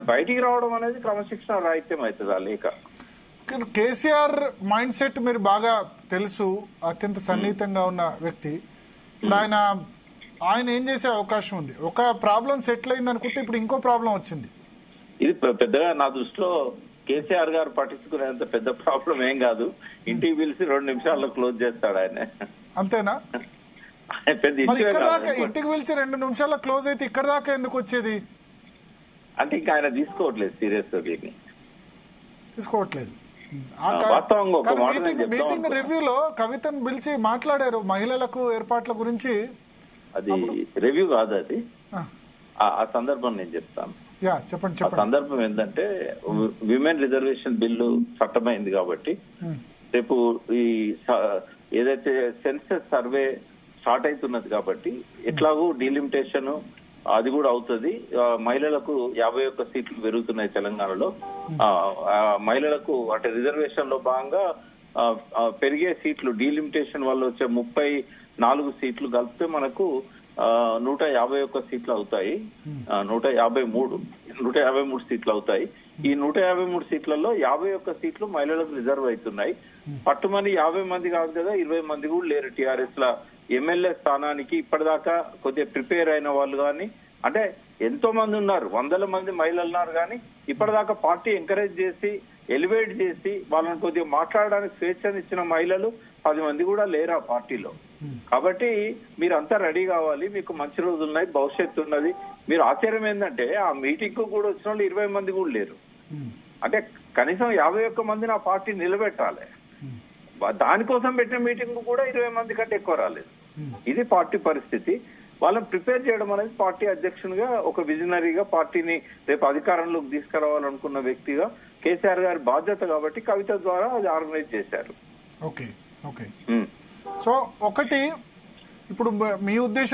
బయటికి రావడం అనేది క్రమశిక్షణ రాహిత్యం అవుతుంది ఆ లేఖ. కేసీఆర్ మైండ్ సెట్ మీరు బాగా తెలుసు, అత్యంత సన్నిహితంగా ఉన్న వ్యక్తి. ఇప్పుడు ఆయన ఏం చేసే అవకాశం ఉంది? ఒక ప్రాబ్లం సెటిల్ అయింది అనుకుంటే ఇప్పుడు ఇంకో ప్రాబ్లం వచ్చింది. ఇది పెద్దగా నా దృష్టిలో కేసీఆర్ గారు పట్టించుకునేంత పెద్ద ప్రాబ్లం ఏం కాదు. ఇంటికి పిలిచి 2 నిమిషాల్లో క్లోజ్ చేస్తాడు ఆయన. అంతేనా? ఇక్కడ దాకా ఇంటికి పిలిచి 2 నిమిషాల్లో క్లోజ్ అయితే ఇక్కడ దాకా ఎందుకు వచ్చేది? అంటే ఇంకా ఆయన తీసుకోవట్లేదు సీరియస్ గా, దీన్ని తీసుకోవట్లేదు. మీటింగ్ రివ్యూలో కవితను పిలిచి మాట్లాడారు మహిళలకు ఏర్పాట్ల గురించి. అది రివ్యూ కాదు, అది ఆ సందర్భం నేను చెప్తాను. చెప్పండి. ఆ సందర్భం ఏంటంటే విమెన్ రిజర్వేషన్ బిల్లు చట్టమైంది కాబట్టి రేపు ఈ ఏదైతే సెన్సస్ సర్వే స్టార్ట్ అవుతున్నది కాబట్టి ఎట్లాగూ డీలిమిటేషన్ అది కూడా అవుతుంది. మహిళలకు 51 సీట్లు పెరుగుతున్నాయి తెలంగాణలో. మహిళలకు అంటే రిజర్వేషన్ లో భాగంగా పెరిగే సీట్లు డీలిమిటేషన్ వల్ల వచ్చే 34 సీట్లు కలిపితే మనకు 151 సీట్లు అవుతాయి. 153 సీట్లు అవుతాయి. ఈ 153 సీట్లలో 51 సీట్లు మహిళలకు రిజర్వ్ అవుతున్నాయి. పట్టుమని 50 మంది కాదు కదా, 20 మంది కూడా లేరు టీఆర్ఎస్ లా ఎమ్మెల్యే స్థానానికి. ఇప్పటిదాకా కొద్దిగా ప్రిపేర్ అయిన వాళ్ళు కానీ, అంటే ఎంతో మంది ఉన్నారు, 100ల మంది మహిళలు ఉన్నారు, కానీ ఇప్పటిదాకా పార్టీ ఎంకరేజ్ చేసి ఎలివేట్ చేసి వాళ్ళని కొద్దిగా మాట్లాడడానికి స్వేచ్ఛనిచ్చిన మహిళలు 10 మంది కూడా లేరు ఆ పార్టీలో. కాబట్టి మీరంతా రెడీ కావాలి, మీకు మంచి రోజులు ఉన్నాయి, భవిష్యత్తు ఉన్నది. మీరు ఆశ్చర్యం ఏంటంటే ఆ మీటింగ్ కు కూడా వచ్చిన వాళ్ళు 20 మంది కూడా లేరు. అంటే కనీసం 51 మందిని ఆ పార్టీ నిలబెట్టాలి. దానికోసం పెట్టిన మీటింగ్ కూడా 20 మంది కంటే ఎక్కువ రాలేదు. ఇది పార్టీ పరిస్థితి. వాళ్ళని ప్రిపేర్ చేయడం అనేది పార్టీ అధ్యక్షునిగా, ఒక విజనరీగా, పార్టీని రేపు అధికారంలోకి తీసుకురావాలనుకున్న వ్యక్తిగా కేసీఆర్ గారి బాధ్యత కాబట్టి కవిత ద్వారా అది ఆర్గనైజ్ చేశారు. ఓకే. సో ఒకటి ఇప్పుడు మీ ఉద్దేశం